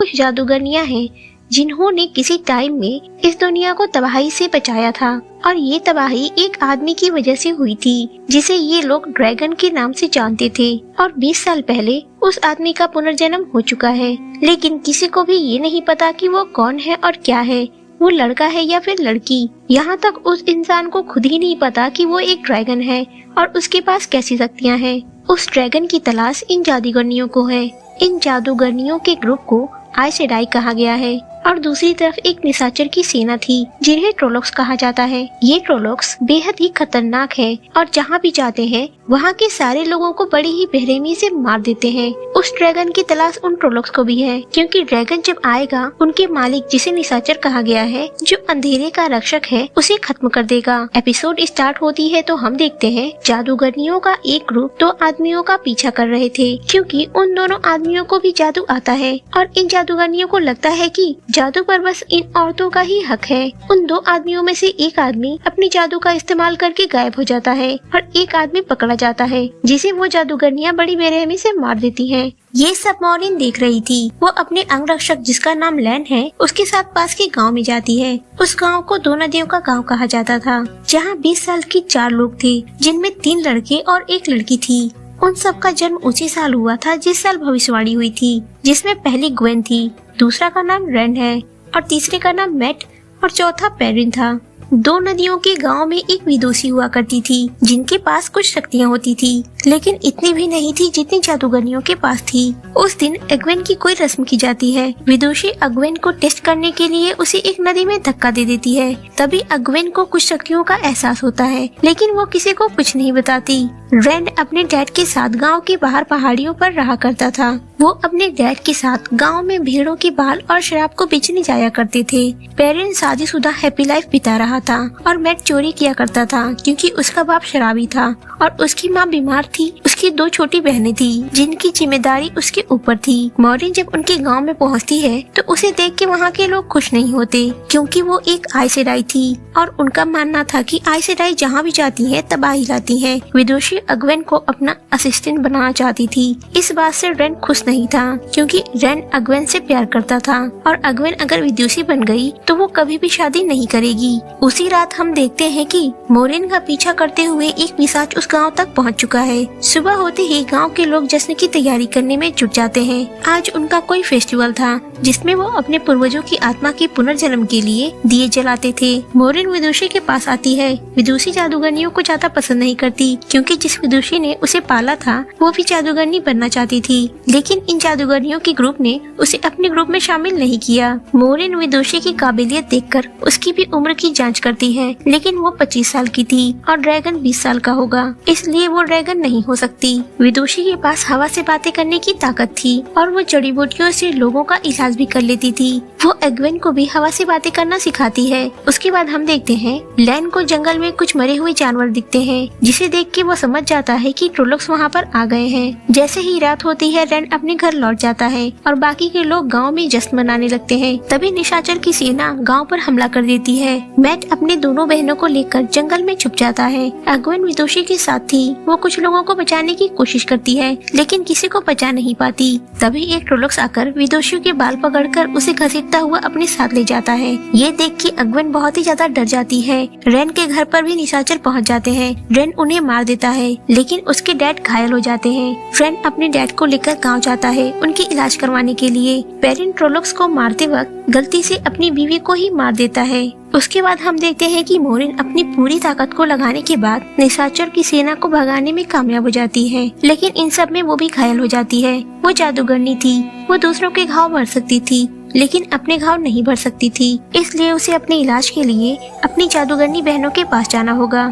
कुछ जादूगरनियां हैं जिन्होंने किसी टाइम में इस दुनिया को तबाही से बचाया था और ये तबाही एक आदमी की वजह से हुई थी जिसे ये लोग ड्रैगन के नाम से जानते थे। और 20 साल पहले उस आदमी का पुनर्जन्म हो चुका है, लेकिन किसी को भी ये नहीं पता कि वो कौन है और क्या है, वो लड़का है या फिर लड़की। यहाँ तक उस इंसान को खुद ही नहीं पता कि वो एक ड्रैगन है और उसके पास कैसी शक्तियाँ हैं। उस ड्रैगन की तलाश इन जादूगरनियों को है। इन जादूगरनियों के ग्रुप को आइस सेडाई कहा गया है और दूसरी तरफ एक निशाचर की सेना थी जिन्हें ट्रोलोक्स कहा जाता है। ये ट्रोलोक्स बेहद ही खतरनाक है और जहाँ भी जाते हैं वहाँ के सारे लोगों को बड़ी ही बेरहमी से मार देते हैं। उस ड्रैगन की तलाश उन ट्रोलोक्स को भी है, क्योंकि ड्रैगन जब आएगा उनके मालिक जिसे निशाचर कहा गया है, जो अंधेरे का रक्षक है, उसे खत्म कर देगा। एपिसोड स्टार्ट होती है तो हम देखते हैं जादूगरनियों का एक ग्रुप 2 आदमियों का पीछा कर रहे थे, क्योंकि उन दोनों आदमियों को भी जादू आता है और इन जादूगरनियों को लगता है कि जादू पर बस इन औरतों का ही हक है। उन 2 आदमियों में से एक आदमी अपने जादू का इस्तेमाल करके गायब हो जाता है और एक आदमी पकड़ा जाता है जिसे वो जादूगरनियां बड़ी बेरहमी से मार देती हैं। ये सब मॉरिन देख रही थी। वो अपने अंगरक्षक जिसका नाम लैन है उसके साथ पास के गांव में जाती है। उस गांव को 2 नदियों का गांव कहा जाता था, जहां 20 साल की 4 लोग थे, जिनमें 3 लड़के और 1 लड़की थी। उन सब का जन्म उसी साल हुआ था जिस साल भविष्यवाणी हुई थी, जिसमें पहली ग्वेन थी, दूसरा का नाम रेन है और तीसरे का नाम मैट और चौथा पेरिन था। 2 नदियों के गांव में एक विदुषी हुआ करती थी जिनके पास कुछ शक्तियां होती थी, लेकिन इतनी भी नहीं थी जितनी जादूगरनियों के पास थी। उस दिन अग्वेन की कोई रस्म की जाती है। विदुषी अग्वेन को टेस्ट करने के लिए उसे एक नदी में धक्का दे देती है। तभी अग्वेन को कुछ शक्तियों का एहसास होता है, लेकिन वो किसी को कुछ नहीं बताती। रेन अपने डैड के साथ गांव के बाहर पहाड़ियों पर रहा करता था। वो अपने डैड के साथ गांव में भेड़ों के बाल और शराब को बेचने जाया करते थे। पेरेंट शादीशुदा हैप्पी लाइफ बिता रहा था और मैट चोरी किया करता था क्योंकि उसका बाप शराबी था और उसकी माँ बीमार थी। उसकी 2 छोटी बहनें थी जिनकी जिम्मेदारी उसके ऊपर थी। मॉरिन जब उनके गांव में पहुंचती है तो उसे देख के वहाँ के लोग खुश नहीं होते, क्योंकि वो एक आइस सेडाई थी और उनका मानना था कि आइस सेडाई जहाँ भी जाती है तबाही लाती है। विदुषी अग्वेन को अपना असिस्टेंट बनाना चाहती थी। इस बात से रेन खुश नहीं था, क्योंकि रेन अग्वेन से प्यार करता था और अग्वेन अगर विदुषी बन गई तो वो कभी भी शादी नहीं करेगी। उसी रात हम देखते हैं कि मॉरिन का पीछा करते हुए एक पिशाच उस गांव तक पहुंच चुका है। सुबह होते ही गांव के लोग जश्न की तैयारी करने में जुट जाते हैं। आज उनका कोई फेस्टिवल था जिसमें वो अपने पूर्वजों की आत्मा के पुनर्जन्म के लिए दिए जलाते थे। मॉरिन विदुषी के पास आती है। विदुषी जादूगरनियों को ज्यादा पसंद नहीं करती, क्योंकि जिस विदुषी ने उसे पाला था वो भी जादूगरनी बनना चाहती थी, लेकिन इन जादूगरनियों के ग्रुप ने उसे अपने ग्रुप में शामिल नहीं किया। मॉरिन विदुषी की काबिलियत देखकर उसकी भी उम्र की जांच करती है, लेकिन वो 25 साल की थी और ड्रैगन 20 साल का होगा, इसलिए वो ड्रैगन नहीं हो सकती। विदुषी के पास हवा से बातें करने की ताकत थी और वो जड़ी बूटियों से लोगों का इलाज भी कर लेती थी। वो अग्वेन को भी हवा से बातें करना सिखाती है। उसके बाद हम देखते हैं लैन को जंगल में कुछ मरे हुए जानवर दिखते हैं, जिसे देख के वो समझ जाता है कि ट्रोलोक्स वहाँ पर आ गए हैं। जैसे ही रात होती है रेन अपने घर लौट जाता है और बाकी के लोग गाँव में जश्न मनाने लगते हैं। तभी निशाचर की सेना गाँव पर हमला कर देती है। मैट अपने दोनों बहनों को लेकर जंगल में छुप जाता है। अग्वेन विदुषी के साथ थी। वो कुछ लोगों को बचाने की कोशिश करती है, लेकिन किसी को बचा नहीं पाती। तभी एक ट्रोलोक्स आकर विदुषी के बाल पकड़कर उसे घसीटता हुआ अपने साथ ले जाता है। ये देख के अग्वेन बहुत ही ज्यादा डर जाती है। रेन के घर पर भी निशाचर पहुंच जाते हैं। रेन उन्हें मार देता है, लेकिन उसके डैड घायल हो जाते हैं। रेन अपने डैड को लेकर गाँव जाता है उनकी इलाज करवाने के लिए। पेरिन ट्रोलोक्स को मारते वक्त गलती से अपनी बीवी को ही मार देता है। उसके बाद हम देखते हैं कि मॉरिन अपनी पूरी ताकत को लगाने के बाद निशाचर की सेना को भगाने में कामयाब हो जाती है, लेकिन इन सब में वो भी घायल हो जाती है। वो जादूगरनी थी। वो दूसरों के घाव भर सकती थी, लेकिन अपने घाव नहीं भर सकती थी, इसलिए उसे अपने इलाज के लिए अपनी जादूगरनी बहनों के पास जाना होगा।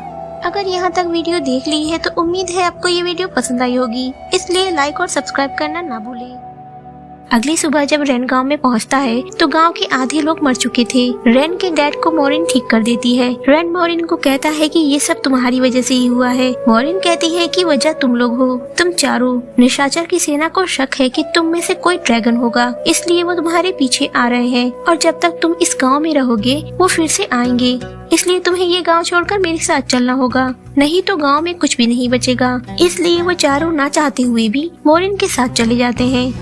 अगर यहाँ तक वीडियो देख ली है तो उम्मीद है आपको ये वीडियो पसंद आई होगी, इसलिए लाइक और सब्सक्राइब करना ना भूलें। अगली सुबह जब रेन गांव में पहुंचता है तो गांव के आधे लोग मर चुके थे। रेन के डैड को मॉरिन ठीक कर देती है। रेन मॉरिन को कहता है कि ये सब तुम्हारी वजह से ही हुआ है। मॉरिन कहती है कि वजह तुम लोग हो, तुम चारों। निशाचर की सेना को शक है कि तुम में से कोई ड्रैगन होगा, इसलिए वो तुम्हारे पीछे आ रहे हैं और जब तक तुम इस गाँव में रहोगे वो फिर से आएंगे, इसलिए तुम्हें ये गांव छोड़कर मेरे साथ चलना होगा, नहीं तो गांव में कुछ भी नहीं बचेगा। इसलिए वो चारों ना चाहते हुए भी मॉरिन के साथ चले जाते हैं।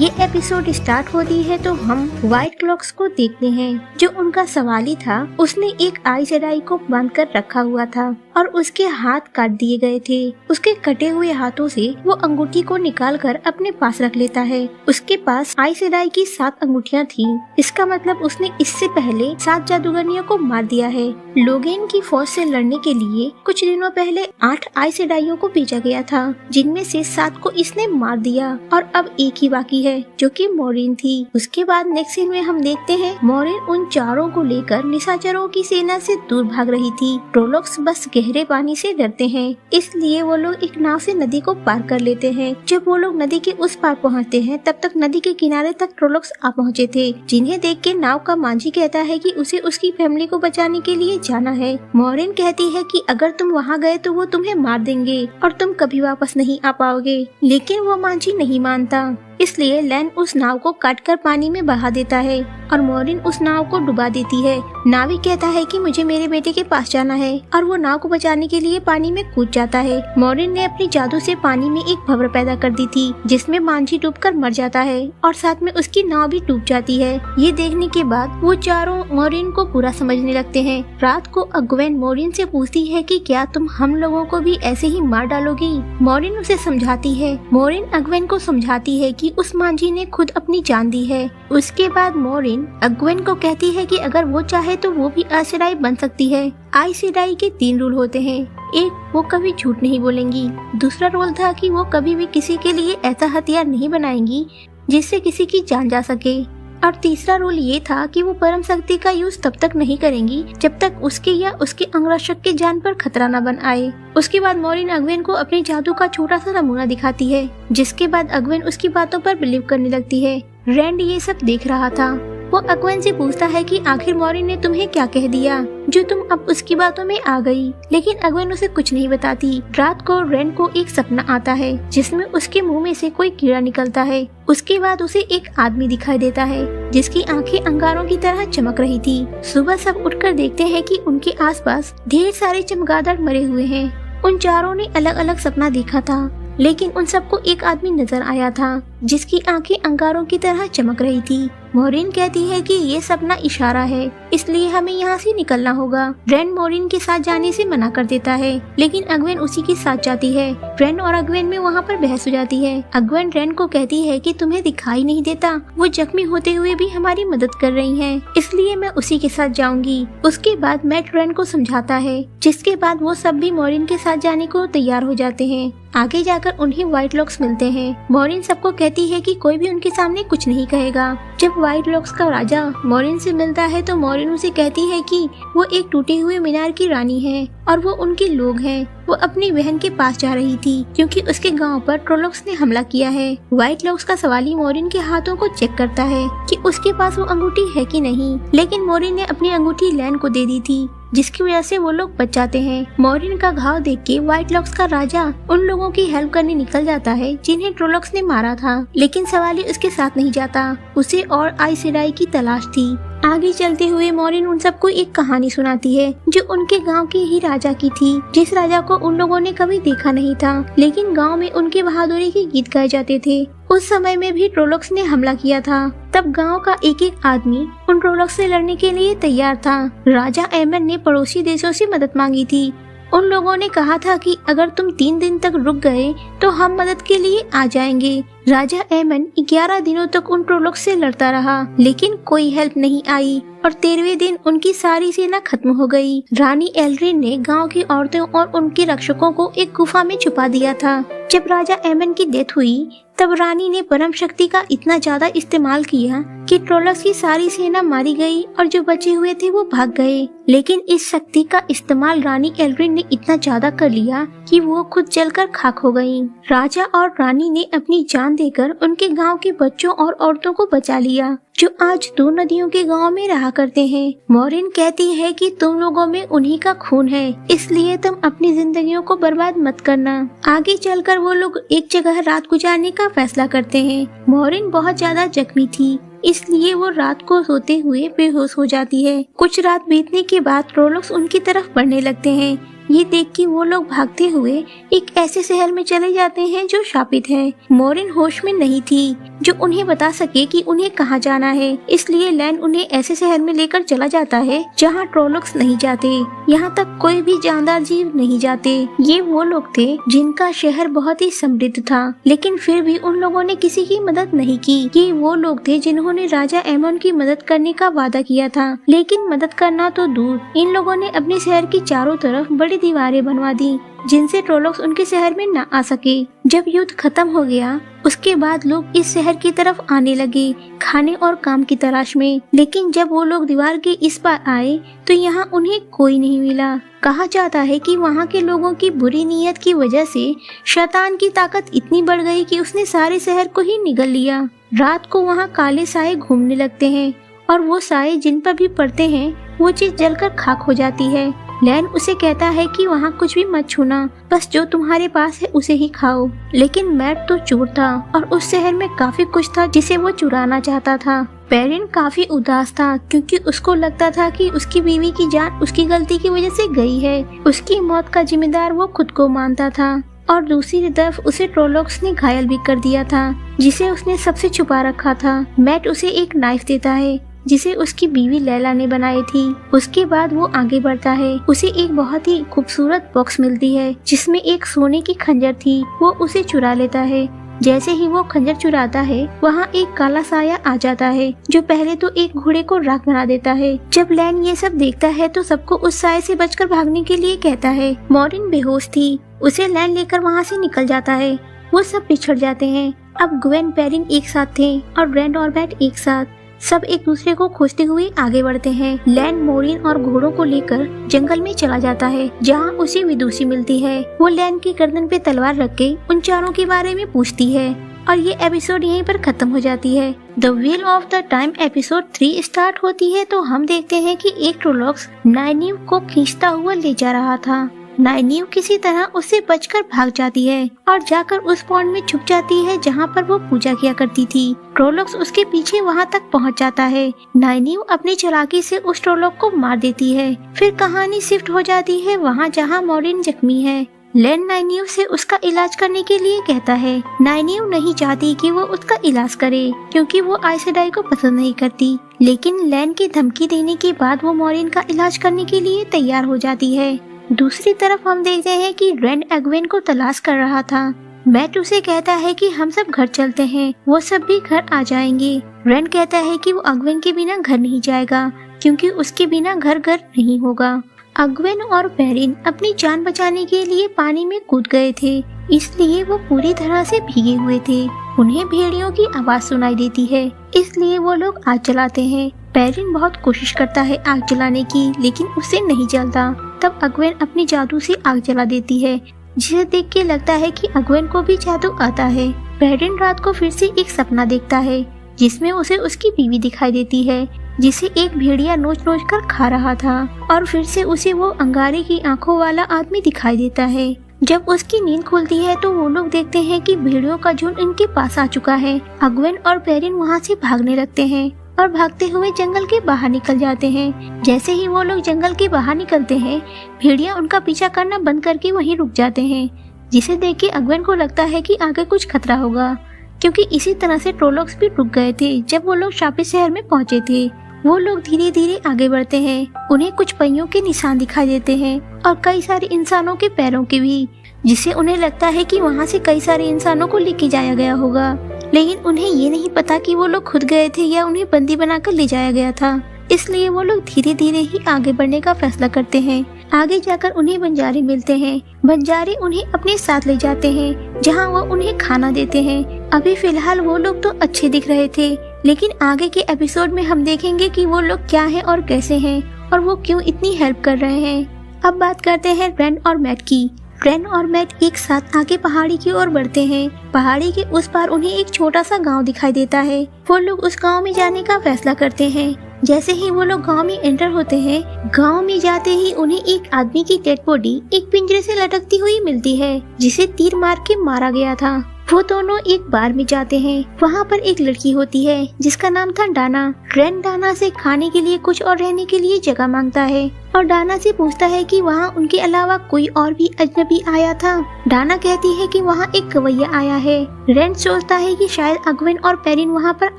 ये एपिसोड स्टार्ट होती है तो हम व्हाइट क्लॉक्स को देखते हैं। जो उनका सवाली था उसने एक आइस एडाई को बांध कर रखा हुआ था और उसके हाथ काट दिए गए थे। उसके कटे हुए हाथों से वो अंगूठी को निकालकर अपने पास रख लेता है। उसके पास आइस एडाई की 7 अंगूठियां थीं। इसका मतलब उसने इससे पहले 7 जादूगरनियों को मार दिया है। लोगेन की फौज से लड़ने के लिए कुछ दिनों पहले 8 आइस एडाइयों को भेजा गया था, जिनमें से 7 को इसने मार दिया और अब एक ही बाकी है जो कि मोरिन थी। उसके बाद नेक्स्ट सीन में हम देखते हैं मोरिन उन चारों को लेकर निशाचरों की सेना से दूर भाग रही थी। ट्रोलोक्स बस गहरे पानी से डरते हैं, इसलिए वो लोग एक नाव से नदी को पार कर लेते हैं। जब वो लोग नदी के उस पार पहुंचते हैं तब तक नदी के किनारे तक ट्रोलोक्स आ पहुंचे थे, जिन्हें देख के नाव का मांझी कहता है कि उसे उसकी फैमिली को बचाने के लिए जाना है। मोरिन कहती है कि अगर तुम वहाँ गए तो वो तुम्हें मार देंगे और तुम कभी वापस नहीं आ पाओगे, लेकिन वो मांझी नहीं मानता। इसलिए लैन उस नाव को काटकर पानी में बहा देता है और मोरिन उस नाव को डुबा देती है। नाविक कहता है कि मुझे मेरे बेटे के पास जाना है और वो नाव को बचाने के लिए पानी में कूद जाता है। मोरिन ने अपनी जादू से पानी में एक भंवर पैदा कर दी थी, जिसमें मांझी डूबकर मर जाता है और साथ में उसकी नाव भी डूब जाती है। ये देखने के बाद वो चारों मोरिन को बुरा समझने लगते हैं। रात को अग्वेन मोरिन से पूछती है कि क्या तुम हम लोगों को भी ऐसे ही मार डालोगी। मोरिन उसे समझाती है। मोरिन अग्वेन को समझाती है कि उस मांझी ने खुद अपनी जान दी है। उसके बाद मोरिन अग्वेन को कहती है कि अगर वो चाहे तो वो भी आइस एडाई बन सकती है। आइस एडाई के 3 रूल होते हैं। एक, वो कभी झूठ नहीं बोलेंगी। दूसरा रूल था कि वो कभी भी किसी के लिए ऐसा हथियार नहीं बनाएंगी जिससे किसी की जान जा सके। और तीसरा रूल ये था कि वो परम शक्ति का यूज तब तक नहीं करेंगी जब तक उसके या उसके अंगरक्षक के जान पर खतरा न बन आए। उसके बाद मोरिन अग्वेन को अपने जादू का छोटा सा नमूना दिखाती है, जिसके बाद अग्वेन उसकी बातों पर बिलीव करने लगती है। रैंड ये सब देख रहा था। वो अग्वेन से पूछता है कि आखिर मोरिन ने तुम्हें क्या कह दिया जो तुम अब उसकी बातों में आ गई, लेकिन अग्वेन उसे कुछ नहीं बताती। रात को रैंड को एक सपना आता है जिसमें उसके मुंह में से कोई कीड़ा निकलता है। उसके बाद उसे एक आदमी दिखाई देता है जिसकी आंखें अंगारों की तरह चमक रही थी। सुबह सब उठकर देखते हैं कि उनके आसपास ढेर सारे चमगादड़ मरे हुए हैं। उन चारों ने अलग अलग सपना देखा था, लेकिन उन सबको एक आदमी नजर आया था जिसकी आंखें अंगारों की तरह चमक रही थी। मोरिन कहती है कि ये सपना इशारा है, इसलिए हमें यहाँ से निकलना होगा। रैंड मोरिन के साथ जाने से मना कर देता है, लेकिन अग्वेन उसी के साथ जाती है। रैंड और अग्वेन में वहाँ पर बहस हो जाती है। अग्वेन रैंड को कहती है कि तुम्हें दिखाई नहीं देता, वो जख्मी होते हुए भी हमारी मदद कर रही है, इसलिए मैं उसी के साथ जाऊंगी। उसके बाद मैट रैंड को समझाता है, जिसके बाद वो सब भी मोरिन के साथ जाने को तैयार हो जाते हैं। आगे जाकर उन्हें व्हाइट लॉक्स मिलते हैं। मोरिन सबको कहती है कि कोई भी उनके सामने कुछ नहीं कहेगा। जब व्हाइट लॉक्स का राजा मोरिन से मिलता है तो मोरिन उसे कहती है कि वो एक टूटे हुए मीनार की रानी है और वो उनके लोग हैं। वो अपनी बहन के पास जा रही थी क्योंकि उसके गांव पर ट्रोलोक्स ने हमला किया है। व्हाइट लॉक्स का सवाली मोरिन के हाथों को चेक करता है कि उसके पास वो अंगूठी है कि नहीं, लेकिन मोरिन ने अपनी अंगूठी लैन को दे दी थी, जिसकी वजह से वो लोग बच जाते हैं। मोरिन का घाव देख के व्हाइट लॉक्स का राजा उन लोगों की हेल्प करने निकल जाता है जिन्हें ट्रोलोक्स ने मारा था, लेकिन सवाली उसके साथ नहीं जाता। उसे और आइस एडाई की तलाश थी। आगे चलते हुए मोरिन उन सबको एक कहानी सुनाती है जो उनके गांव के ही राजा की थी, जिस राजा को उन लोगों ने कभी देखा नहीं था, लेकिन गांव में उनके बहादुरी के गीत गाए जाते थे। उस समय में भी ट्रोलोक्स ने हमला किया था। तब गांव का एक एक आदमी उन ट्रोलोक्स से लड़ने के लिए तैयार था। राजा एमन ने पड़ोसी देशों से मदद मांगी थी। उन लोगों ने कहा था कि अगर तुम 3 दिन तक रुक गए तो हम मदद के लिए आ जाएंगे। राजा एमन 11 दिनों तक उन ट्रोलोक्स से लड़ता रहा, लेकिन कोई हेल्प नहीं आई और 13वें दिन उनकी सारी सेना खत्म हो गई। रानी एल्ड्रिन ने गांव की औरतों और उनके रक्षकों को एक गुफा में छुपा दिया था। जब राजा एमन की डेथ हुई तब रानी ने परम शक्ति का इतना ज्यादा इस्तेमाल किया कि ट्रोलोक्स की सारी सेना मारी गई और जो बचे हुए थे वो भाग गए। लेकिन इस शक्ति का इस्तेमाल रानी एल्ड्रिन ने इतना ज्यादा कर लिया कि वो खुद जलकर खाक हो गयी। राजा और रानी ने अपनी जान देकर उनके गांव के बच्चों और औरतों को बचा लिया, जो आज 2 नदियों के गांव में रहा करते हैं। मोरिन कहती है कि तुम लोगों में उन्हीं का खून है, इसलिए तुम अपनी जिंदगियों को बर्बाद मत करना। आगे चलकर वो लोग एक जगह रात गुजारने का फैसला करते हैं। मोरिन बहुत ज्यादा जख्मी थी, इसलिए वो रात को सोते हुए बेहोश हो जाती है। कुछ रात बीतने के बाद ट्रोलोक्स उनकी तरफ बढ़ने लगते हैं। ये देख के वो लोग भागते हुए एक ऐसे शहर में चले जाते हैं जो शापित है। मॉरिन होश में नहीं थी जो उन्हें बता सके कि उन्हें कहाँ जाना है, इसलिए लैन उन्हें ऐसे शहर में लेकर चला जाता है जहाँ ट्रोलोक्स नहीं जाते, यहाँ तक कोई भी जानदार जीव नहीं जाते। ये वो लोग थे जिनका शहर बहुत ही समृद्ध था, लेकिन फिर भी उन लोगों ने किसी की मदद नहीं की। ये वो लोग थे जिन्होंने राजा एमोन की मदद करने का वादा किया था, लेकिन मदद करना तो दूर, इन लोगों ने अपने शहर की चारों तरफ बड़ी दीवारें बनवा दी जिनसे ट्रोलोक्स उनके शहर में न आ सके। जब युद्ध खत्म हो गया उसके बाद लोग इस शहर की तरफ आने लगे खाने और काम की तलाश में, लेकिन जब वो लोग दीवार के इस पार आए तो यहाँ उन्हें कोई नहीं मिला। कहा जाता है कि वहाँ के लोगों की बुरी नीयत की वजह से शैतान की ताकत इतनी बढ़ गई कि उसने सारे शहर को ही निगल लिया। रात को वहाँ काले साए घूमने लगते हैं और वो साए जिन पर भी पड़ते हैं वो चीज जलकर खाक हो जाती है। लैन उसे कहता है कि वहाँ कुछ भी मत छूना, बस जो तुम्हारे पास है उसे ही खाओ। लेकिन मैट तो चोर था और उस शहर में काफी कुछ था जिसे वो चुराना चाहता था। पेरिन काफी उदास था क्योंकि उसको लगता था कि उसकी बीवी की जान उसकी गलती की वजह से गई है। उसकी मौत का जिम्मेदार वो खुद को मानता था और दूसरी तरफ उसे ट्रोलोक्स ने घायल भी कर दिया था जिसे उसने सबसे छुपा रखा था। मैट उसे एक नाइफ देता है जिसे उसकी बीवी लैला ने बनाई थी। उसके बाद वो आगे बढ़ता है, उसे एक बहुत ही खूबसूरत बॉक्स मिलती है जिसमें एक सोने की खंजर थी। वो उसे चुरा लेता है। जैसे ही वो खंजर चुराता है वहाँ एक काला साया आ जाता है जो पहले तो एक घोड़े को राख बना देता है। जब लैन ये सब देखता है तो सबको उस साये से बचकर भागने के लिए कहता है। मॉरिन बेहोश थी, उसे लैन लेकर वहाँ से निकल जाता है। वो सब पिछड़ जाते हैं। अब ग्वेन पेरिन एक साथ थे और रैंड और मैट एक साथ। सब एक दूसरे को खोजते हुए आगे बढ़ते हैं। लैन मोरिन और घोड़ों को लेकर जंगल में चला जाता है जहाँ उसे विदुषी मिलती है। वो लैन की गर्दन पे तलवार रख के उन चारों के बारे में पूछती है और ये एपिसोड यहीं पर खत्म हो जाती है। The wheel of the time episode 3 start होती है तो हम देखते हैं कि एक ट्रोलोक्स नाइनिव को खींचता हुआ ले जा रहा था। नाइनिव किसी तरह उससे बचकर भाग जाती है और जाकर उस पॉन्ड में छुप जाती है जहाँ पर वो पूजा किया करती थी। ट्रोलोक्स उसके पीछे वहाँ तक पहुँच जाता है। नाइनिव अपनी चालाकी से उस ट्रोलोक को मार देती है। फिर कहानी शिफ्ट हो जाती है वहाँ जहाँ मॉरिन जख्मी है। लैन नाइनिव से उसका इलाज करने के लिए कहता है। नाइनिव नहीं चाहती कि वो उसका इलाज करे क्योंकि वो आइसेडाई को पसंद नहीं करती, लेकिन लैन की धमकी देने के बाद वो मॉरिन का इलाज करने के लिए तैयार हो जाती है। दूसरी तरफ हम देखते हैं कि रैंड एग्वेन को तलाश कर रहा था। मैट उसे कहता है कि हम सब घर चलते हैं, वो सब भी घर आ जाएंगे। रैंड कहता है कि वो अग्वेन के बिना घर नहीं जाएगा क्योंकि उसके बिना घर घर नहीं होगा। अग्वेन और पेरिन अपनी जान बचाने के लिए पानी में कूद गए थे, इसलिए वो पूरी तरह से भीगे हुए थे। उन्हें भेड़ियों की आवाज सुनाई देती है, इसलिए वो लोग आग जलाते हैं। पेरिन बहुत कोशिश करता है आग जलाने की, लेकिन उससे नहीं जलता। तब अग्वेन अपनी जादू से आग जला देती है, जिसे देख के लगता है कि अग्वेन को भी जादू आता है। पेरिन रात को फिर से एक सपना देखता है जिसमें उसे उसकी बीवी दिखाई देती है जिसे एक भेड़िया नोच नोच कर खा रहा था, और फिर से उसे वो अंगारे की आंखों वाला आदमी दिखाई देता है। जब उसकी नींद खुलती है तो वो लोग देखते हैं कि भेड़ियों का झुंड इनके पास आ चुका है। अग्वेन और पेरिन वहाँ से भागने लगते हैं और भागते हुए जंगल के बाहर निकल जाते हैं। जैसे ही वो लोग जंगल के बाहर निकलते हैं, भेड़िया उनका पीछा करना बंद करके वहीं रुक जाते हैं, जिसे देख के अग्वेन को लगता है कि आगे कुछ खतरा होगा, क्योंकि इसी तरह से ट्रोलोक्स भी रुक गए थे जब वो लोग शापित शहर में पहुँचे थे। वो लोग धीरे धीरे आगे बढ़ते हैं। उन्हें कुछ पहियों के निशान दिखाई देते हैं और कई सारे इंसानों के पैरों के भी, जिससे उन्हें लगता है कि वहाँ से कई सारे इंसानों को लेके जाया गया होगा। लेकिन उन्हें ये नहीं पता कि वो लोग खुद गए थे या उन्हें बंदी बनाकर ले जाया गया था, इसलिए वो लोग धीरे धीरे ही आगे बढ़ने का फैसला करते हैं। आगे जाकर उन्हें बंजारे मिलते हैं। बंजारे उन्हें अपने साथ ले जाते हैं जहाँ वो उन्हें खाना देते हैं। अभी फिलहाल वो लोग तो अच्छे दिख रहे थे, लेकिन आगे के एपिसोड में हम देखेंगे कि वो लोग क्या हैं और कैसे हैं और वो क्यों इतनी हेल्प कर रहे हैं। अब बात करते हैं रैंड और मैट की। रैंड और मैट एक साथ आगे पहाड़ी की ओर बढ़ते हैं। पहाड़ी के उस पार उन्हें एक छोटा सा गांव दिखाई देता है। वो लोग उस गांव में जाने का फैसला करते हैं। जैसे ही वो लोग गांव में एंटर होते हैं, गांव में जाते ही उन्हें एक आदमी की डेड बॉडी एक पिंजरे से लटकती हुई मिलती है, जिसे तीर मार के मारा गया था। वो दोनों एक बार में जाते हैं। वहाँ पर एक लड़की होती है जिसका नाम था डाना। रेन डाना से खाने के लिए कुछ और रहने के लिए जगह मांगता है और डाना से पूछता है कि वहाँ उनके अलावा कोई और भी अजनबी आया था। डाना कहती है कि वहाँ एक गवैया आया है। रेन सोचता है कि शायद अगवेन और पेरिन वहाँ पर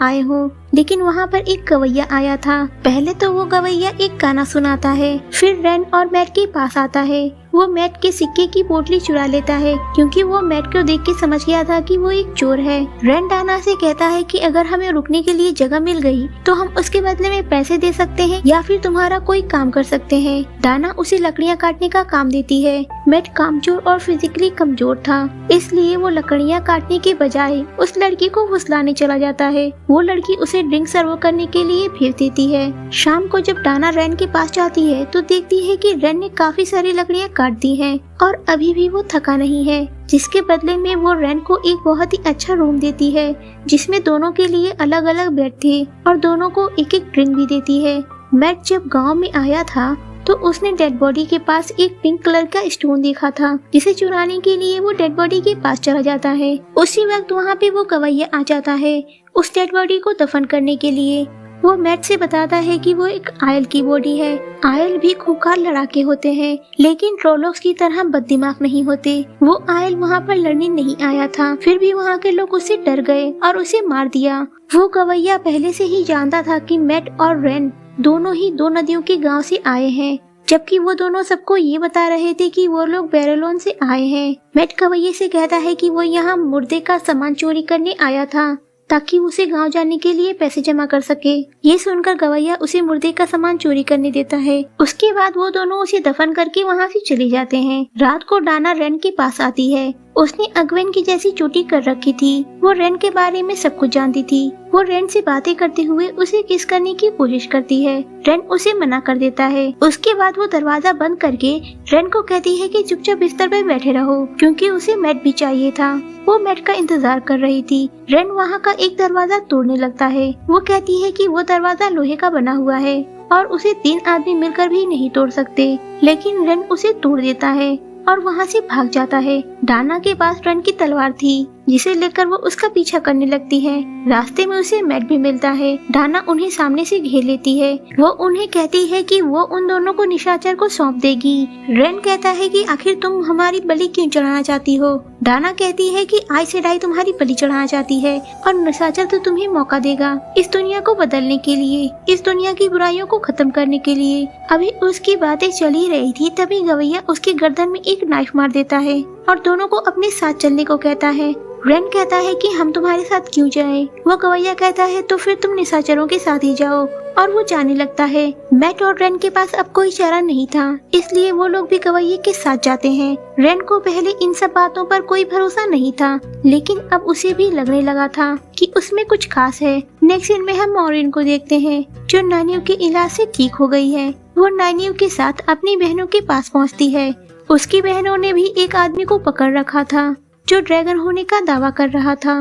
आए हों, लेकिन वहाँ पर एक गवैया आया था। पहले तो वो गवैया एक गाना सुनाता है, फिर रेन और मैट के पास आता है। वो मैट के सिक्के की पोटली चुरा लेता है क्योंकि वो मैट को देख के समझ गया था कि वो एक चोर है। रेन डाना से कहता है कि अगर हमें रुकने के लिए जगह मिल गई तो हम उसके बदले में पैसे दे सकते हैं या फिर तुम्हारा कोई काम कर सकते हैं। डाना उसे लकड़ियाँ काटने का काम देती है। मैट कामचोर और फिजिकली कमजोर था, इसलिए वो लकड़ियाँ काटने के बजाय उस लड़की को फुसलाने चला जाता है। वो लड़की उसे ड्रिंक सर्व करने के लिए भेज देती है। शाम को जब डाना रेन के पास जाती है तो देखती है कि रेन ने काफी सारी लकड़ियाँ काट दी हैं और अभी भी वो थका नहीं है, जिसके बदले में वो रेन को एक बहुत ही अच्छा रूम देती है जिसमें दोनों के लिए अलग अलग बेड थे और दोनों को एक एक ड्रिंक भी देती है। मैट जब गांव में आया था तो उसने डेड बॉडी के पास एक पिंक कलर का स्टोन देखा था, जिसे चुराने के लिए वो डेड बॉडी के पास चला जाता है। उसी वक्त वहाँ पे वो गवैया आ जाता है उस डेड बॉडी को दफन करने के लिए। वो मैट से बताता है कि वो एक आयल की बॉडी है। आयल भी खूंखार लड़ाके होते हैं, लेकिन ट्रोलोक्स की तरह बददिमाग नहीं होते। वो आयल वहाँ पर लड़ने नहीं आया था, फिर भी वहाँ के लोग उससे डर गए और उसे मार दिया। वो गवैया पहले से ही जानता था कि मैट और रेन दोनों ही दो नदियों के गांव से आए हैं, जबकि वो दोनों सबको ये बता रहे थे कि वो लोग बैरलोन से आए हैं। मैट गवैये से कहता है कि वो यहाँ मुर्दे का सामान चोरी करने आया था ताकि उसे गांव जाने के लिए पैसे जमा कर सके। ये सुनकर गवैया उसे मुर्दे का सामान चोरी करने देता है। उसके बाद वो दोनों उसे दफन करके वहाँ से चले जाते हैं। रात को डाना रेन के पास आती है। उसने अगवेन की जैसी चोटी कर रखी थी। वो रेन के बारे में सब कुछ जानती थी। वो रेन से बातें करते हुए उसे किस करने की कोशिश करती है। रेन उसे मना कर देता है। उसके बाद वो दरवाजा बंद करके रेन को कहती है कि चुपचाप बिस्तर पे बैठे रहो, क्योंकि उसे मैट भी चाहिए था। वो मैट का इंतजार कर रही थी। रेन वहाँ का एक दरवाजा तोड़ने लगता है। वो कहती है कि वो दरवाजा लोहे का बना हुआ है और उसे 3 आदमी मिलकर भी नहीं तोड़ सकते, लेकिन रेन उसे तोड़ देता है और वहाँ से भाग जाता है। डाना के पास रेन की तलवार थी, जिसे लेकर वो उसका पीछा करने लगती है। रास्ते में उसे मैट भी मिलता है। डाना उन्हें सामने से घेर लेती है। वो उन्हें कहती है कि वो उन दोनों को निशाचर को सौंप देगी। रेन कहता है कि आखिर तुम हमारी बलि क्यों चढ़ाना चाहती हो। डाना कहती है कि आइस सेडाई तुम्हारी बलि चढ़ाना चाहती है और निशाचर तो तुम्हें मौका देगा इस दुनिया को बदलने के लिए, इस दुनिया की बुराइयों को खत्म करने के लिए। अभी उसकी बातें चल ही रही थी, तभी गवैया उसके गर्दन में एक नाइफ मार देता है और दोनों को अपने साथ चलने को कहता है। रेन कहता है कि हम तुम्हारे साथ क्यों जाएं? वो गवैया कहता है तो फिर तुम निशाचरों के साथ ही जाओ, और वो जाने लगता है। मैट और रेन के पास अब कोई चारा नहीं था, इसलिए वो लोग भी गवैये के साथ जाते हैं। रेन को पहले इन सब बातों पर कोई भरोसा नहीं था, लेकिन अब उसे भी लगने लगा था कि उसमें कुछ खास है। नेक्स्ट सीन में हम मॉरिन को देखते हैं, जो नानियों के इलाज से ठीक हो गई है। वो नानियों के साथ अपनी बहनों के पास पहुँचती है। उसकी बहनों ने भी एक आदमी को पकड़ रखा था जो ड्रैगन होने का दावा कर रहा था।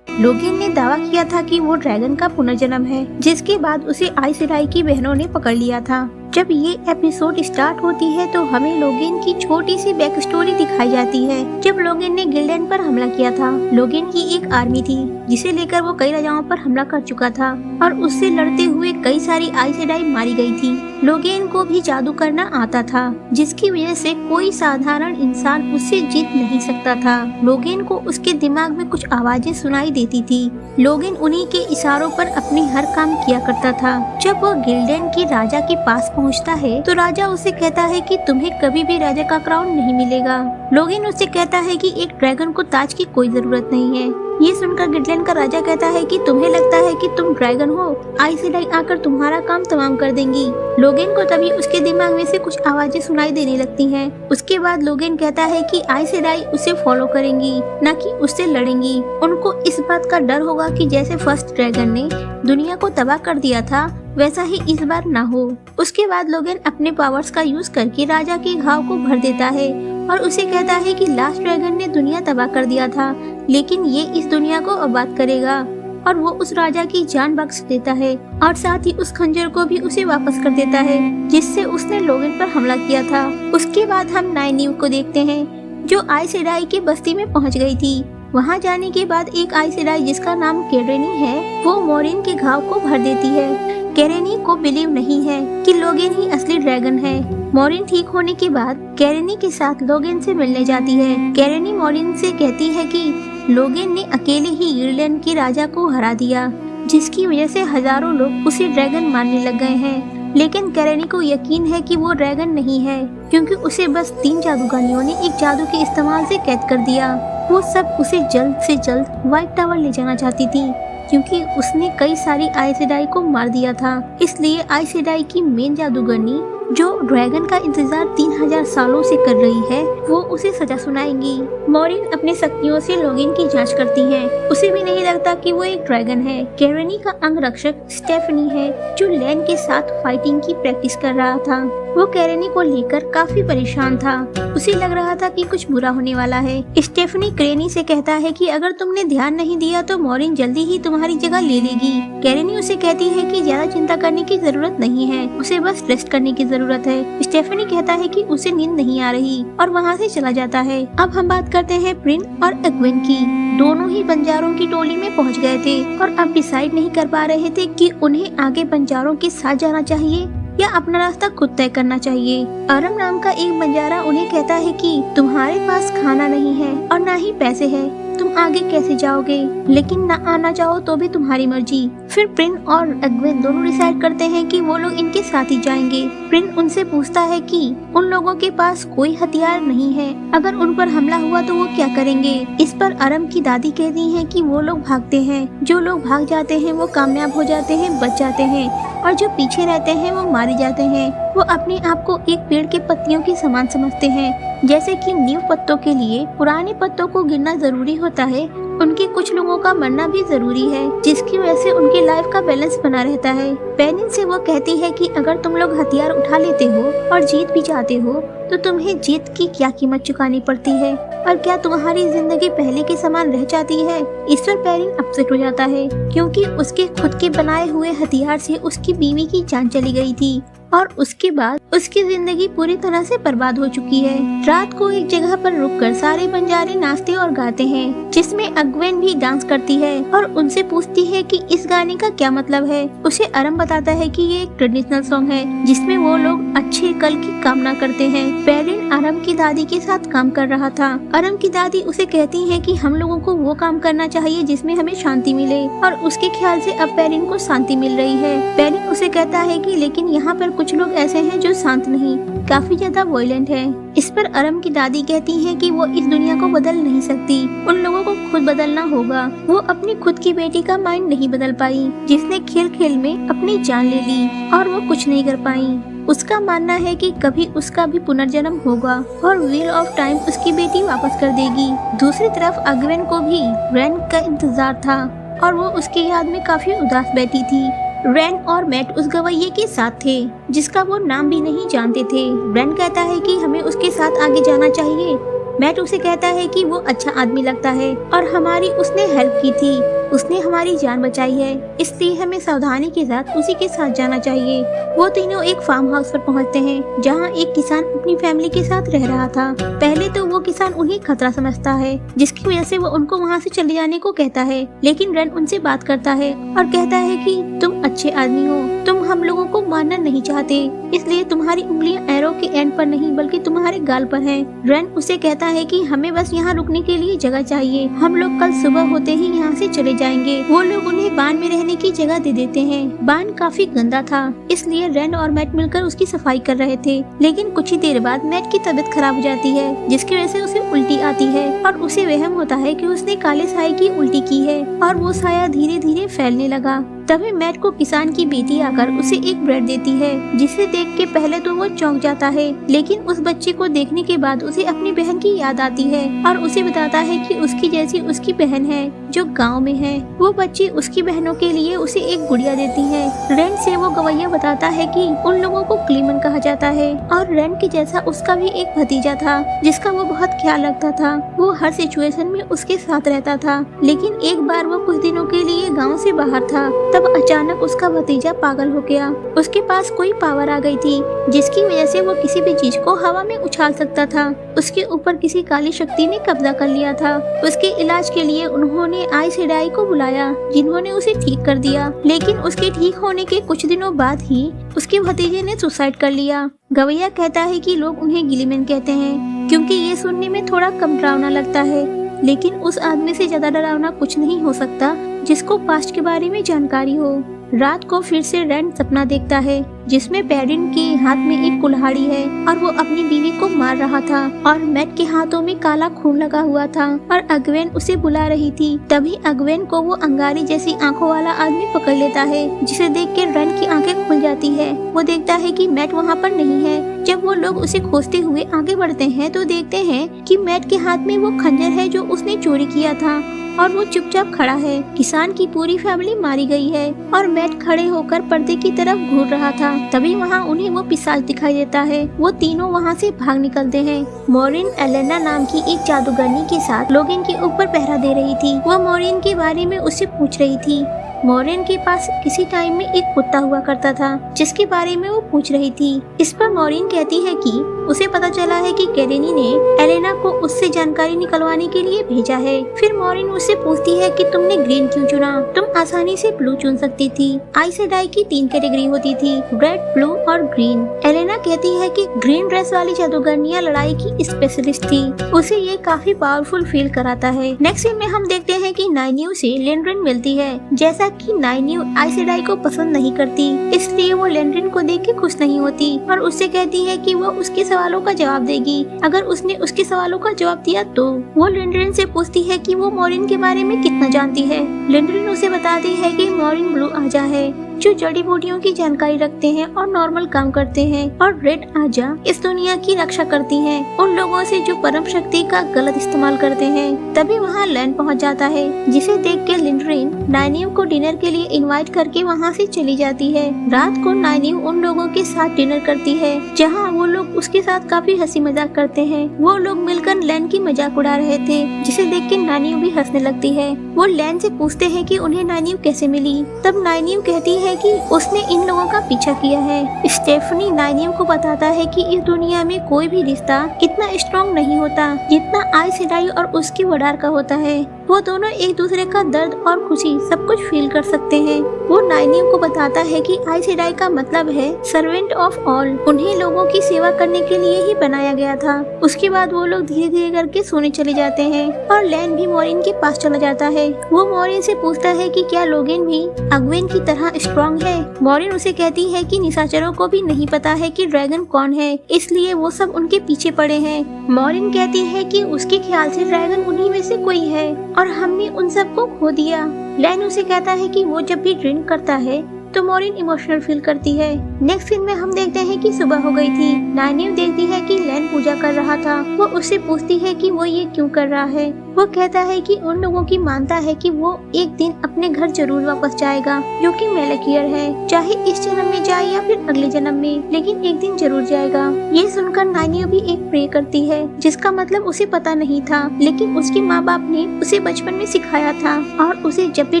लोगेन ने दावा किया था कि वो ड्रैगन का पुनर्जन्म है, जिसके बाद उसे आइस सेडाई की बहनों ने पकड़ लिया था। जब ये एपिसोड स्टार्ट होती है तो हमें लोगेन की छोटी सी बैक स्टोरी दिखाई जाती है। जब लोगेन ने गिल्डेन पर हमला किया था, लोगेन की एक आर्मी थी जिसे लेकर वो कई राजाओं पर हमला कर चुका था और उससे लड़ते हुए कई सारी आइस सेडाई मारी गई थी। लोगेन को भी जादू करना आता था, जिसकी वजह से कोई साधारण इंसान उससे जीत नहीं सकता था। लोगेन को उसके दिमाग में कुछ आवाजें सुनाई देती थी। लोगेन उन्हीं के इशारों पर अपने हर काम किया करता था। जब वो गिल्डेन की राजा के पास पहुंचता है तो राजा उसे कहता है कि तुम्हें कभी भी राजा का क्राउन नहीं मिलेगा। लोगेन उससे कहता है कि एक ड्रैगन को ताज की कोई जरूरत नहीं है। ये सुनकर गिल्डेन का राजा कहता है कि तुम्हें लगता है कि तुम ड्रैगन हो, आइस सेडाई आकर तुम्हारा काम तमाम कर देंगी। लोगेन को तभी उसके दिमाग में से कुछ आवाजें सुनाई देने लगती हैं। उसके बाद लोगेन कहता है कि आइस सेडाई उसे फॉलो करेंगी, न कि उससे लड़ेंगी। उनको इस बात का डर होगा कि जैसे फर्स्ट ड्रैगन ने दुनिया को तबाह कर दिया था, वैसा ही इस बार ना हो। उसके बाद लोगेन अपने पावर्स का यूज करके राजा के घाव को भर देता है और उसे कहता है कि लास्ट ड्रैगन ने दुनिया तबाह कर दिया था, लेकिन ये इस दुनिया को आबाद करेगा। और वो उस राजा की जान बख्श देता है और साथ ही उस खंजर को भी उसे वापस कर देता है जिससे उसने लोगेन पर हमला किया था। उसके बाद हम नाइनिव को देखते हैं। जो आइस सेडाई की बस्ती में पहुंच गई थी। वहां जाने के बाद एक आइस सेडाई जिसका नाम केरेनी है, वो मोरिन के घाव को भर देती है। केरेनी को बिलीव नहीं है कि लोगेन ही असली ड्रैगन है। मोरिन ठीक होने के बाद केरेनी के साथ लोगेन से मिलने जाती है। केरेनी मोरिन से कहती है कि लोगेन ने अकेले ही आयरलैंड के राजा को हरा दिया, जिसकी वजह से हजारों लोग उसे ड्रैगन मानने लग गए हैं। लेकिन केरेनी को यकीन है कि वो ड्रैगन नहीं है, क्योंकि उसे बस 3 जादूगरनियों ने एक जादू के इस्तेमाल से कैद कर दिया। वो सब उसे जल्द से जल्द व्हाइट टावर ले जाना चाहती थी, क्योंकि उसने कई सारी आइस सेडाई को मार दिया था। इसलिए आइस सेडाई की मेन जादूगरनी, जो ड्रैगन का इंतजार 3000 सालों से कर रही है, वो उसे सजा सुनाएंगी। मोरिन अपने शक्तियों से लोगेन की जांच करती है। उसे भी नहीं लगता कि वो एक ड्रैगन है। केरेनी का अंग रक्षक स्टेफनी है, जो लैन के साथ फाइटिंग की प्रैक्टिस कर रहा था। वो केरेनी को लेकर काफी परेशान था। उसे लग रहा था कि कुछ बुरा होने वाला है। स्टेफनी केरेनी से कहता है कि अगर तुमने ध्यान नहीं दिया तो मोरिन जल्दी ही तुम्हारी जगह ले लेगी। केरेनी उसे कहती है कि ज्यादा चिंता करने की जरूरत नहीं है, उसे बस रेस्ट करने की जरूरत है। स्टेफनी कहता है कि उसे नींद नहीं आ रही और वहाँ से चला जाता है। अब हम बात करते हैं प्रिन और एग्वेन की। दोनों ही बंजारों की टोली में पहुँच गए थे और अब डिसाइड नहीं कर पा रहे थे कि उन्हें आगे बंजारों के साथ जाना चाहिए या अपना रास्ता खुद तय करना चाहिए। अरम नाम का एक बंजारा उन्हें कहता है कि तुम्हारे पास खाना नहीं है और ना ही पैसे है, तुम आगे कैसे जाओगे? लेकिन ना आना चाहो तो भी तुम्हारी मर्जी। फिर प्रिन और एग्वेन दोनों डिसाइड करते हैं कि वो लोग इनके साथ ही जाएंगे। प्रिन उनसे पूछता है कि उन लोगों के पास कोई हथियार नहीं है, अगर उन पर हमला हुआ तो वो क्या करेंगे? इस पर अरम की दादी कहती है कि वो लोग भागते हैं, जो लोग भाग जाते हैं वो कामयाब हो जाते हैं, बच जाते हैं, और जो पीछे रहते हैं वो मारे जाते हैं। वो अपने आप को एक पेड़ के पत्तियों के समान समझते हैं। जैसे कि नींव पत्तों के लिए पुराने पत्तों को गिरना जरूरी होता है, उनके कुछ लोगों का मरना भी जरूरी है, जिसकी वजह से उनके लाइफ का बैलेंस बना रहता है। पेनिन से वो कहती है कि अगर तुम लोग हथियार उठा लेते हो और जीत भी जाते हो तो तुम्हें जीत की क्या कीमत चुकानी पड़ती है, और क्या तुम्हारी जिंदगी पहले के समान रह जाती है? इस पर पेनिन अपसेट हो जाता है, क्योंकि उसके खुद के बनाए हुए हथियार से उसकी बीवी की जान चली गई थी और उसके बाद उसकी जिंदगी पूरी तरह से बर्बाद हो चुकी है। रात को एक जगह पर रुककर सारे बंजारे नाचते और गाते हैं, जिसमें एग्वेन भी डांस करती है और उनसे पूछती है कि इस गाने का क्या मतलब है। उसे अरम बताता है कि ये एक ट्रेडिशनल सॉन्ग है, जिसमें वो लोग अच्छे कल की कामना करते हैं। पेरिन अरम की दादी के साथ काम कर रहा था। अरम की दादी उसे कहती है कि हम लोगों को वो काम करना चाहिए जिसमें हमें शांति मिले, और उसके ख्याल से अब पेरिन को शांति मिल रही है। पेरिन उसे कहता है कि लेकिन यहाँ पर कुछ लोग ऐसे हैं जो शांत नहीं, काफी ज्यादा वायलेंट है। इस पर अरम की दादी कहती है कि वो इस दुनिया को बदल नहीं सकती, उन लोगों को खुद बदलना होगा। वो अपनी खुद की बेटी का माइंड नहीं बदल पाई, जिसने खेल खेल में अपनी जान ले ली, और वो कुछ नहीं कर पाई। उसका मानना है कि कभी उसका भी पुनर्जन्म होगा और व्हील ऑफ टाइम उसकी बेटी वापस कर देगी। दूसरी तरफ एग्वेन को भी रैन का इंतजार था और वो उसकी याद में काफी उदास बैठी थी। रैन और मैट उस गवैये के साथ थे, जिसका वो नाम भी नहीं जानते थे। रैन कहता है कि हमें उसके साथ आगे जाना चाहिए। मैट उसे कहता है कि वो अच्छा आदमी लगता है और हमारी उसने हेल्प की थी, उसने हमारी जान बचाई है, इसलिए हमें सावधानी के साथ उसी के साथ जाना चाहिए। वो तीनों एक फार्म हाउस पर पहुंचते हैं, जहां एक किसान अपनी फैमिली के साथ रह रहा था। पहले तो वो किसान उन्हें खतरा समझता है, जिसकी वजह से वो उनको वहां से चले जाने को कहता है, लेकिन रैन उनसे बात करता है और कहता है कि तुम अच्छे आदमी हो, तुम हम लोगों को मारना नहीं चाहते, इसलिए तुम्हारी उंगलियां एरो के एंड पर नहीं बल्कि तुम्हारे गाल पर हैं। रैन उसे कहता है कि हमें बस यहाँ रुकने के लिए जगह चाहिए, हम लोग कल सुबह होते ही यहाँ से चले जाएंगे। वो लोग उन्हें बान में रहने की जगह दे देते हैं। बान काफी गंदा था, इसलिए रैन और मैट मिलकर उसकी सफाई कर रहे थे, लेकिन कुछ ही देर बाद मैट की तबीयत खराब हो जाती है, जिसकी वजह से उसे उल्टी आती है और उसे वहम होता है कि उसने काले साए की उल्टी की है और वो साया धीरे धीरे फैलने लगा। तभी मैट को किसान की बेटी आकर उसे एक ब्रेड देती है, जिसे देख के पहले तो वो चौंक जाता है, लेकिन उस बच्चे को देखने के बाद उसे अपनी बहन की याद आती है और उसे बताता है कि उसकी जैसी उसकी बहन है जो गांव में है। वो बच्ची उसकी बहनों के लिए उसे एक गुड़िया देती है। रैन से वो गवैया बताता है कि उन लोगों को क्लीमन कहा जाता है और रैन के जैसा उसका भी एक भतीजा था, जिसका वो बहुत ख्याल रखता था। वो हर सिचुएशन में उसके साथ रहता था, लेकिन एक बार वो कुछ दिनों के लिए गाँव से बाहर था। तब अचानक उसका भतीजा पागल हो गया। उसके पास कोई पावर आ गई थी जिसकी वजह से वो किसी भी चीज को हवा में उछाल सकता था। उसके ऊपर किसी काली शक्ति ने कब्जा कर लिया था। उसके इलाज के लिए उन्होंने आई सेडाई को बुलाया, जिन्होंने उसे ठीक कर दिया। लेकिन उसके ठीक होने के कुछ दिनों बाद ही उसके भतीजे ने सुसाइड कर लिया। गवैया कहता है कि लोग उन्हें गिलीमैन कहते हैं क्योंकि ये सुनने में थोड़ा कम डरावना लगता है, लेकिन उस आदमी से ज्यादा डरावना कुछ नहीं हो सकता जिसको पास्ट के बारे में जानकारी हो। रात को फिर से रैंड सपना देखता है जिसमें पेरिन के हाथ में एक कुल्हाड़ी है और वो अपनी बीवी को मार रहा था और मैट के हाथों में काला खून लगा हुआ था और अगवेन उसे बुला रही थी। तभी अगवेन को वो अंगारी जैसी आंखों वाला आदमी पकड़ लेता है, जिसे देख के रैंड की आंखें खुल जाती है। वो देखता है कि मैट वहाँ पर नहीं है। जब वो लोग उसे खोजते हुए आगे बढ़ते हैं तो देखते हैं कि मैट के हाथ में वो खंजर है जो उसने चोरी किया था और वो चुपचाप खड़ा है। किसान की पूरी फैमिली मारी गई है और मैट खड़े होकर पर्दे की तरफ घूर रहा था। तभी वहाँ उन्हें वो पिशाच दिखाई देता है। वो तीनों वहाँ से भाग निकलते हैं। मॉरिन एलेना नाम की एक जादूगरनी के साथ लोगन के ऊपर पहरा दे रही थी। वो मॉरिन के बारे में उससे पूछ रही थी। मॉरिन के पास किसी टाइम में एक कुत्ता हुआ करता था जिसके बारे में वो पूछ रही थी। इस पर मॉरिन कहती है कि उसे पता चला है कि कैरेनी ने एलेना को उससे जानकारी निकलवाने के लिए भेजा है। फिर मॉरिन उससे पूछती है कि तुमने ग्रीन क्यों चुना? तुम आसानी से ब्लू चुन सकती थी। आई सेडाई की 3 कैटेगरी होती थी, रेड, ब्लू और ग्रीन। एलेना कहती है कि ग्रीन ड्रेस वाली जादूगरनियां लड़ाई की स्पेशलिस्ट थी। उसे ये काफी पावरफुल फील कराता है। नेक्स्ट सीन में हम देखते हैं कि नाइन्यू से लिंड्रेन मिलती है। जैसा कि नाइन्यू आई सेडाई को पसंद नहीं करती, इसलिए वो लिंड्रेन को देख के खुश नहीं होती और उससे कहती है कि वो उसके सवालों का जवाब देगी अगर उसने उसके सवालों का जवाब दिया तो। वो लिंड्रेन से पूछती है कि वो मॉरिन के बारे में कितना जानती है। लिंड्रेन उसे बताती है कि मॉरिन ब्लू आजा है जो जड़ी बूटियों की जानकारी रखते हैं और नॉर्मल काम करते हैं, और रेड आजा इस दुनिया की रक्षा करती हैं उन लोगों से जो परम शक्ति का गलत इस्तेमाल करते हैं। तभी वहाँ लैंड पहुँच जाता है, जिसे देख के लिंड्रेन नाइन्यू को डिनर के लिए इनवाइट करके वहाँ से चली जाती है। रात को नाइन्यू उन लोगों के साथ डिनर करती है जहाँ वो लोग उसके साथ काफी हंसी मजाक करते हैं। वो लोग मिलकर लैंड की मजाक उड़ा रहे थे, जिसे देख के नाइन्यू भी हंसने लगती है। वो लैंड से पूछते हैं कि उन्हें नाइन्यू कैसे मिली। तब नाइन्यू कहती है कि उसने इन लोगों का पीछा किया है। स्टेफनी नाइन्यू को बताता है कि इस दुनिया में कोई भी रिश्ता इतना स्ट्रॉन्ग नहीं होता जितना आई सेडाई और उसकी वडार का होता है। वो दोनों एक दूसरे का दर्द और खुशी सब कुछ फील कर सकते हैं। वो नाइन्यू को बताता है कि आई सेडाई का मतलब है सर्वेंट ऑफ ऑल, उन्हें लोगों की सेवा करने के लिए ही बनाया गया था। उसके बाद वो लोग धीरे धीरे करके सोने चले जाते हैं और लैन भी मॉरिन के पास चला जाता है। वो मॉरिन से पूछता है कि क्या लोगेन भी अगवेन की तरह स्ट्रॉन्ग है। मॉरिन उसे कहती है कि निशाचरों को भी नहीं पता है कि ड्रैगन कौन है, इसलिए वो सब उनके पीछे पड़े हैं। मॉरिन कहती है कि उसके ख्याल से ड्रैगन उन्हीं में से कोई है और हमने उन सबको खो दिया। लैन उसे कहता है कि वो जब भी ड्रिंक करता है तो मॉरिन इमोशनल फील करती है। नेक्स्ट सीन में हम देखते हैं कि सुबह हो गई थी। नाइन्यू देखती है कि लैन पूजा कर रहा था। वो उससे पूछती है कि वो ये क्यों कर रहा है। वो कहता है कि उन लोगों की मानता है कि वो एक दिन अपने घर जरूर वापस जाएगा, जो कि मेलेकियर है, चाहे इस जन्म में जाए या फिर अगले जन्म में, लेकिन एक दिन जरूर जाएगा। ये सुनकर नाइन्यू भी एक प्रे करती है, जिसका मतलब उसे पता नहीं था, लेकिन उसके माँ बाप ने उसे बचपन में सिखाया था और उसे जब भी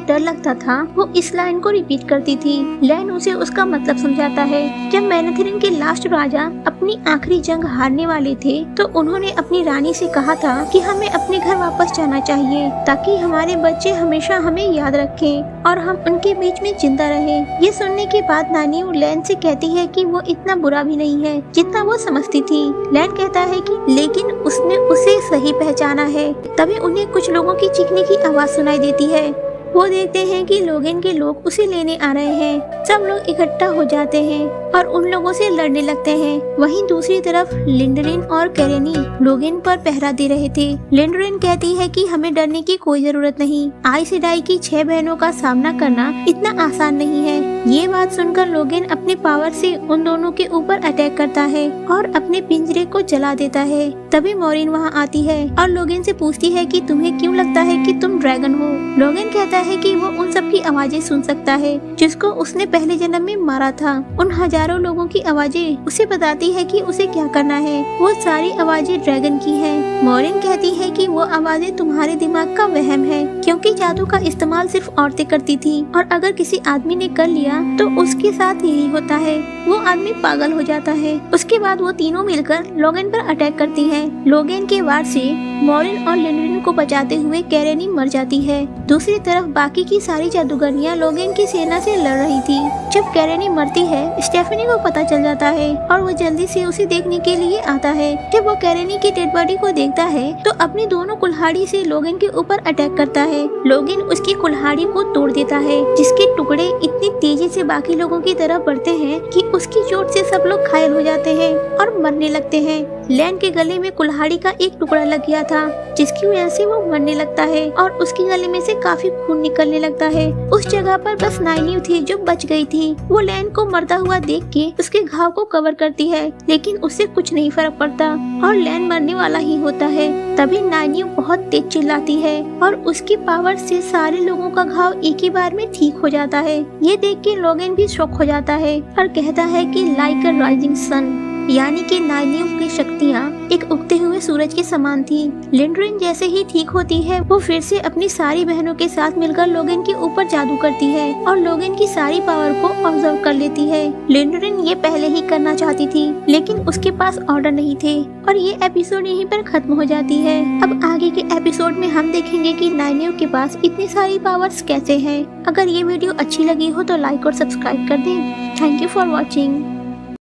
डर लगता था वो इस लाइन को रिपीट करती थी। लैन उसे उसका मतलब समझाता है। जब मैनेथरिन के लास्ट राजा अपनी आखिरी जंग हारने वाले थे तो उन्होंने अपनी रानी से कहा था कि हमें अपने घर वापस जाना चाहिए ताकि हमारे बच्चे हमेशा हमें याद रखें और हम उनके बीच में जिंदा रहें। ये सुनने के बाद नानी लैन से कहती है कि वो इतना बुरा भी नहीं है जितना वो समझती थी। लैन कहता है कि लेकिन उसने उसे सही पहचाना है। तभी उन्हें कुछ लोगों की चीखने की आवाज सुनाई देती है। वो देखते हैं कि लोगेन के लोग उसे लेने आ रहे हैं। सब लोग इकट्ठा हो जाते हैं और उन लोगों से लड़ने लगते हैं। वहीं दूसरी तरफ लिंड्रेन और कैरेनी लोगेन पर पहरा दे रहे थे। लिंड्रेन कहती है कि हमें डरने की कोई जरूरत नहीं, आई सेडाई की 6 बहनों का सामना करना इतना आसान नहीं है। ये बात सुनकर लोगेन अपने पावर से उन दोनों के ऊपर अटैक करता है और अपने पिंजरे को जला देता है। तभी मॉरिन वहाँ आती है और लोगेन से पूछती है कि तुम्हें क्यों लगता है कि तुम ड्रैगन हो। लोगेन कहता है कि वो उन सब की आवाजें सुन सकता है जिसको उसने पहले जन्म में मारा था। उन हजारों लोगों की आवाजें उसे बताती है कि उसे क्या करना है। वो सारी आवाजें ड्रैगन की हैं। मॉरिन कहती है कि वो आवाजें तुम्हारे दिमाग का वहम है, क्योंकि जादू का इस्तेमाल सिर्फ औरतें करती थी और अगर किसी आदमी ने कर लिया तो उसके साथ यही होता है, वो आदमी पागल हो जाता है। उसके बाद वो तीनों मिलकर लोगन पर अटैक करती हैं। लोगन के वार से मॉरिन और लिंडरिन को बचाते हुए कैरेनी मर जाती है। दूसरी तरफ बाकी की सारी जादूगरनियां लोगन की सेना से लड़ रही थी। जब कैरेनी मरती है, स्टेफनी को पता चल जाता है और वो जल्दी से उसे देखने के लिए आता है। जब वो कैरेनी की डेड बॉडी को देखता है तो अपनी दोनों कुल्हाड़ी से लोगन के ऊपर अटैक करता है। लोगन उसकी कुल्हाड़ी को तोड़ देता है, जिसके टुकड़े इतनी तेजी से बाकी लोगों की तरफ बढ़ते हैं कि उसकी चोट से सब लोग घायल हो जाते हैं और मरने लगते हैं। लैन के गले में कुल्हाड़ी का एक टुकड़ा लग गया था, जिसकी वजह से वो मरने लगता है और उसके गले में से काफी खून निकलने लगता है। उस जगह पर बस नाइनिव थी जो बच गई थी। वो लैन को मरता हुआ देख के उसके घाव को कवर करती है, लेकिन उससे कुछ नहीं फर्क पड़ता और लैन मरने वाला ही होता है। तभी नाइनिव बहुत तेज चिल्लाती है और उसकी पावर से सारे लोगों का घाव एक ही बार में ठीक हो जाता है। ये देख के लोगन भी शॉक हो जाता है और कहता है कि लाइक अ राइजिंग सन, यानी कि नाइनिव की शक्तियाँ एक उगते हुए सूरज के समान थी। लिंडरिन जैसे ही ठीक होती है, वो फिर से अपनी सारी बहनों के साथ मिलकर लोगन के ऊपर जादू करती है और लोगन की सारी पावर को ऑब्जर्व कर लेती है। लिंडरिन ये पहले ही करना चाहती थी, लेकिन उसके पास ऑर्डर नहीं थे और ये एपिसोड यहीं पर खत्म हो जाती है। अब आगे के एपिसोड में हम देखेंगे कि नाइनिव के पास इतनी सारी पावर्स कैसे हैं। अगर ये वीडियो अच्छी लगी हो तो लाइक और सब्सक्राइब कर दें। Thank you for watching.